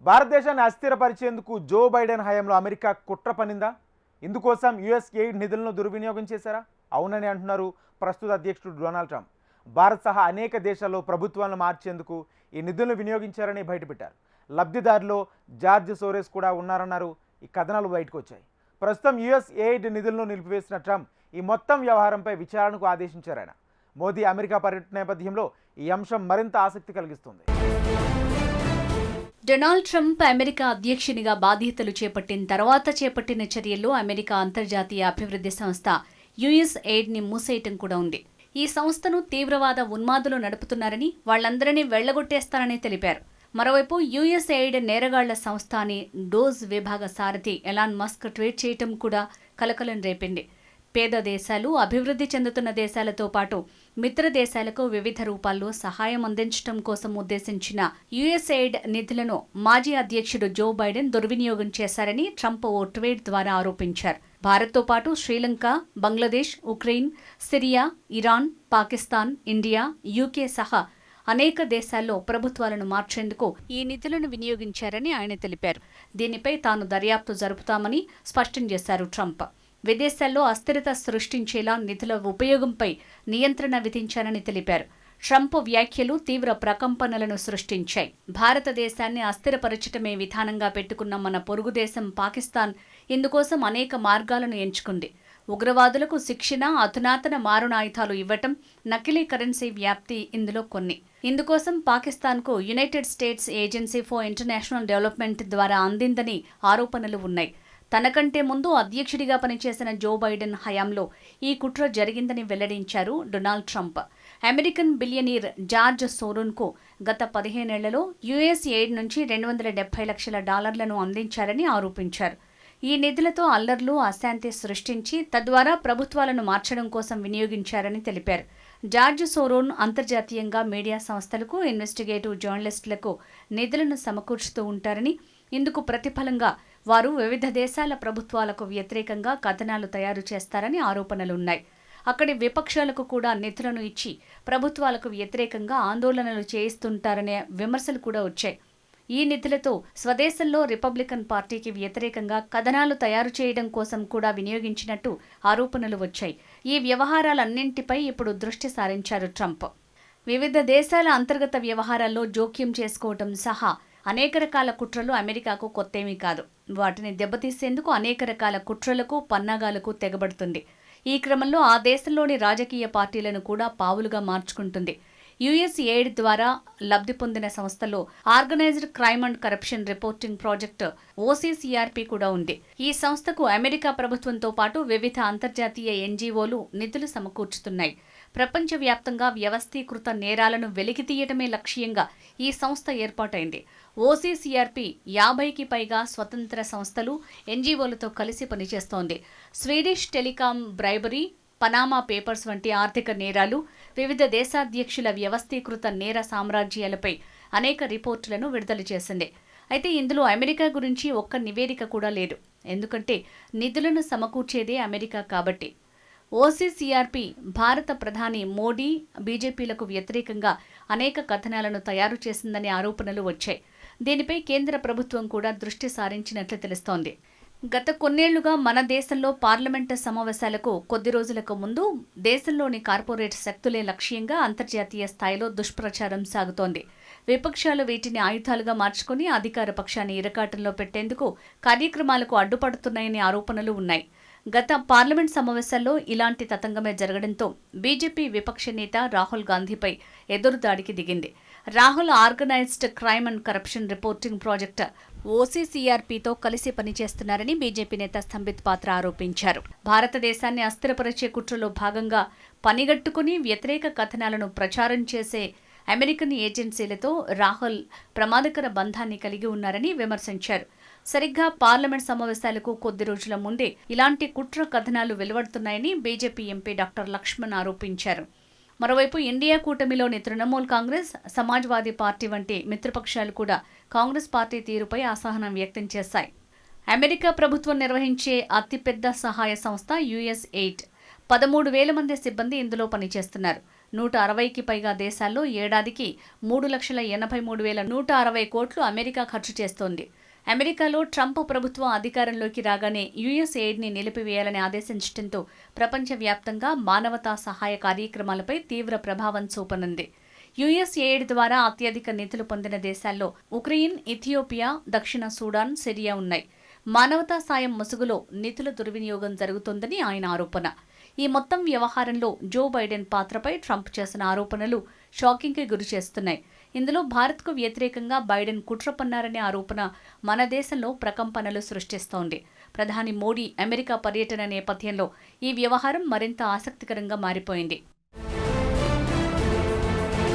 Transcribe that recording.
భారతదేశాన్ని అస్థిరపరిచేందుకు Joe Biden హయాంలో America కుట్ర పన్నిందా? ఇందుకోసం యుఎస్ ఎయిడ్ నిధులను దుర్వినియోగం చేశారా? అవునని అంటున్నారు ప్రస్తుత అధ్యక్షుడు డొనాల్డ్ ట్రంప్. భారత్ సహా అనేక దేశాల్లో ప్రభుత్వాలను మార్చేందుకు ఈ నిధులను వినియోగించారని బయటపెట్టారు. లబ్ధిదారులో జార్జ్ సోరెస్ కూడా ఉన్నారన్నారు. ఈ కథనాలు బయటకు వచ్చాయి. ప్రస్తుతం యుఎస్ ఎయిడ్ నిధులను నిలిపివేసిన ట్రంప్ ఈ మొత్తం వ్యవహారంపై విచారణకు ఆదేశించారు. ఆయన మోదీ అమెరికా పర్యటన నేపథ్యంలో ఈ అంశం మరింత ఆసక్తి కలిగిస్తుంది. డొనాల్డ్ ట్రంప్ అమెరికా అధ్యక్షునిగా బాధ్యతలు చేపట్టిన తర్వాత చేపట్టిన చర్యల్లో అమెరికా అంతర్జాతీయ అభివృద్ధి సంస్థ యుఎస్ ఎయిడ్ ని మూసేయటం కూడా ఉంది. ఈ సంస్థను తీవ్రవాద ఉన్మాదులు నడుపుతున్నారని, వాళ్లందరినీ వెళ్లగొట్టేస్తారని తెలిపారు. మరోవైపు యుఎస్ ఎయిడ్ నేరగాళ్ల సంస్థ అని డోజ్ విభాగ సారథి ఎలాన్ మస్క్ ట్వీట్ చేయటం కూడా కలకలం రేపింది. పేద దేశాలు, అభివృద్ధి చెందుతున్న దేశాలతో పాటు మిత్ర దేశాలకు వివిధ రూపాల్లో సహాయం అందించడం కోసం ఉద్దేశించిన యుఎస్ఎయిడ్ నిధులను మాజీ అధ్యక్షుడు జో బైడెన్ దుర్వినియోగం చేశారని ట్రంప్ ఓ ట్వీట్ ద్వారా ఆరోపించారు. భారత్తో పాటు Sri Lanka, Bangladesh, Ukraine, Syria, Iran, Pakistan, India, UK సహా అనేక దేశాల్లో ప్రభుత్వాలను మార్చేందుకు ఈ నిధులను వినియోగించారని ఆయన తెలిపారు. దీనిపై తాను దర్యాప్తు జరుపుతామని స్పష్టం చేశారు ట్రంప్. విదేశాల్లో అస్థిరత సృష్టించేలా నిధుల ఉపయోగంపై నియంత్రణ విధించారని తెలిపారు. ట్రంప్ వ్యాఖ్యలు తీవ్ర ప్రకంపనలను సృష్టించాయి. భారతదేశాన్ని అస్థిరపరచటమే విధానంగా పెట్టుకున్న మన పొరుగు దేశం పాకిస్తాన్ ఇందుకోసం అనేక మార్గాలను ఎంచుకుంది. ఉగ్రవాదులకు శిక్షణ, అధునాతన మారణాయుధాలు ఇవ్వటం, నకిలీ కరెన్సీ వ్యాప్తి ఇందులో కొన్ని. ఇందుకోసం పాకిస్తాన్కు United states agency for international development ద్వారా అందిందని ఆరోపణలు ఉన్నాయి. తనకంటే ముందు అధ్యక్షుడిగా పనిచేసిన జో బైడెన్ హయాంలో ఈ కుట్ర జరిగిందని వెల్లడించారు Donald Trump. American billionaire George సోరోన్కు గత 15 ఏళ్లలో యుఎస్ ఎయిడ్ నుంచి $270 లక్షల అందించారని ఆరోపించారు. ఈ నిధులతో అల్లర్లు, అశాంతి సృష్టించి తద్వారా ప్రభుత్వాలను మార్చడం కోసం వినియోగించారని తెలిపారు. జార్జ్ సోరోన్ అంతర్జాతీయంగా మీడియా సంస్థలకు, ఇన్వెస్టిగేటివ్ జర్నలిస్టులకు నిధులను సమకూర్చుతూ ఉంటారని, ఇందుకు ప్రతిఫలంగా వారు వివిధ దేశాల ప్రభుత్వాలకు వ్యతిరేకంగా కథనాలు తయారు చేస్తారని ఆరోపణలున్నాయి. అక్కడి విపక్షాలకు కూడా నిధులను ఇచ్చి ప్రభుత్వాలకు వ్యతిరేకంగా ఆందోళనలు చేయిస్తుంటారనే విమర్శలు కూడా వచ్చాయి. ఈ నిధులతో స్వదేశంలో రిపబ్లికన్ పార్టీకి వ్యతిరేకంగా కథనాలు తయారు చేయడం కోసం కూడా వినియోగించినట్టు ఆరోపణలు వచ్చాయి. ఈ వ్యవహారాలన్నింటిపై ఇప్పుడు దృష్టి సారించారు ట్రంప్. వివిధ దేశాల అంతర్గత వ్యవహారాల్లో జోక్యం చేసుకోవడం సహా అనేక రకాల కుట్రలు అమెరికాకు కొత్తేమీ కాదు. వాటిని దెబ్బతీసేందుకు అనేక రకాల కుట్రలకు, పన్నాగాలకు తెగబడుతుంది. ఈ క్రమంలో ఆ దేశంలోని రాజకీయ పార్టీలను కూడా పావులుగా మార్చుకుంటుంది. యుఎస్ ఎయిడ్ ద్వారా లబ్ధి పొందిన సంస్థలో organised crime and corruption reporting project OCCRP కూడా ఉంది. ఈ సంస్థకు అమెరికా ప్రభుత్వంతో పాటు వివిధ అంతర్జాతీయ ఎన్జీఓలు నిధులు సమకూర్చుతున్నాయి. ప్రపంచవ్యాప్తంగా వ్యవస్థీకృత నేరాలను వెలికితీయటమే లక్ష్యంగా ఈ సంస్థ ఏర్పాటైంది. OCCRP 50కి పైగా స్వతంత్ర సంస్థలు, ఎన్జీఓలతో కలిసి పనిచేస్తోంది. Swedish telecom bribery, Panama papers వంటి ఆర్థిక నేరాలు, వివిధ దేశాధ్యక్షుల వ్యవస్థీకృత నేర సామ్రాజ్యాలపై అనేక రిపోర్టులను విడుదల చేసింది. అయితే ఇందులో అమెరికా గురించి ఒక్క నివేదిక కూడా లేదు. ఎందుకంటే నిధులను సమకూర్చేదే అమెరికా కాబట్టి. OCCRP భారత ప్రధాని మోడీ, బీజేపీలకు వ్యతిరేకంగా అనేక కథనాలను తయారు చేసిందనే ఆరోపణలు వచ్చాయి. దీనిపై కేంద్ర ప్రభుత్వం కూడా దృష్టి సారించినట్లు తెలుస్తోంది. గత కొన్నేళ్లుగా మన దేశంలో పార్లమెంటు సమావేశాలకు కొద్ది రోజులకు ముందు దేశంలోని కార్పొరేట్ శక్తులే లక్ష్యంగా అంతర్జాతీయ స్థాయిలో దుష్ప్రచారం సాగుతోంది. విపక్షాలు వీటిని ఆయుధాలుగా మార్చుకుని అధికార పక్షాన్ని ఇరకాటంలో పెట్టేందుకు కార్యక్రమాలకు అడ్డుపడుతున్నాయనే ఆరోపణలు ఉన్నాయి. గత పార్లమెంట్ సమావేశాల్లో ఇలాంటి తతంగమే జరగడంతో బీజేపీ విపక్ష నేత రాహుల్ గాంధీపై ఎదురుదాడికి దిగింది. Rahul organised crime and corruption reporting project OCCRPతో కలిసి పనిచేస్తున్నారని బీజేపీ నేత సంబిత్ పాత్ర ఆరోపించారు. భారతదేశాన్ని అస్థిరపరిచే కుట్రలో భాగంగా పనిగట్టుకుని వ్యతిరేక కథనాలను ప్రచారం చేసే అమెరికన్ ఏజెన్సీలతో రాహుల్ ప్రమాదకర బంధాన్ని కలిగి ఉన్నారని విమర్శించారు. సరిగ్గా పార్లమెంట్ సమావేశాలకు కొద్ది రోజుల ముందే ఇలాంటి కుట్ర కథనాలు వెలువడుతున్నాయని బీజేపీ ఎంపీ డాక్టర్ లక్ష్మణ్ ఆరోపించారు. మరోవైపు ఇండియా కూటమిలోని తృణమూల్ కాంగ్రెస్, సమాజ్వాదీ పార్టీ వంటి మిత్రపక్షాలు కూడా కాంగ్రెస్ పార్టీ తీరుపై అసహనం వ్యక్తం చేశాయి. అమెరికా ప్రభుత్వం నిర్వహించే అతిపెద్ద సహాయ సంస్థ యుఎస్ ఎయిడ్. 13,000 మంది సిబ్బంది ఇందులో పనిచేస్తున్నారు. 160కి పైగా దేశాల్లో ఏడాదికి 3,83,160 కోట్లు అమెరికా ఖర్చు చేస్తోంది. అమెరికాలో ట్రంప్ ప్రభుత్వం అధికారంలోకి రాగానే యుఎస్ ఎయిడ్ని నిలిపివేయాలని ఆదేశించడంతో ప్రపంచవ్యాప్తంగా మానవతా సహాయ కార్యక్రమాలపై తీవ్ర ప్రభావం చూపనుంది. యుఎస్ ఎయిడ్ ద్వారా అత్యధిక నిధులు పొందిన దేశాల్లో ఉక్రెయిన్, ఇథియోపియా, దక్షిణ సూడాన్, సిరియా ఉన్నాయి. మానవతా సాయం ముసుగులో నిధుల దుర్వినియోగం జరుగుతోందని ఆయన ఆరోపణ. ఈ మొత్తం వ్యవహారంలో జో బైడెన్ పాత్రపై ట్రంప్ చేసిన ఆరోపణలు షాకింగ్కి గురిచేస్తున్నాయి. ఇందులో భారత్కు వ్యతిరేకంగా బైడెన్ కుట్ర పన్నారనే ఆరోపణ మన దేశంలో ప్రకంపనలు సృష్టిస్తోంది. ప్రధాని మోడీ అమెరికా పర్యటన నేపథ్యంలో ఈ వ్యవహారం మరింత ఆసక్తికరంగా మారిపోయింది.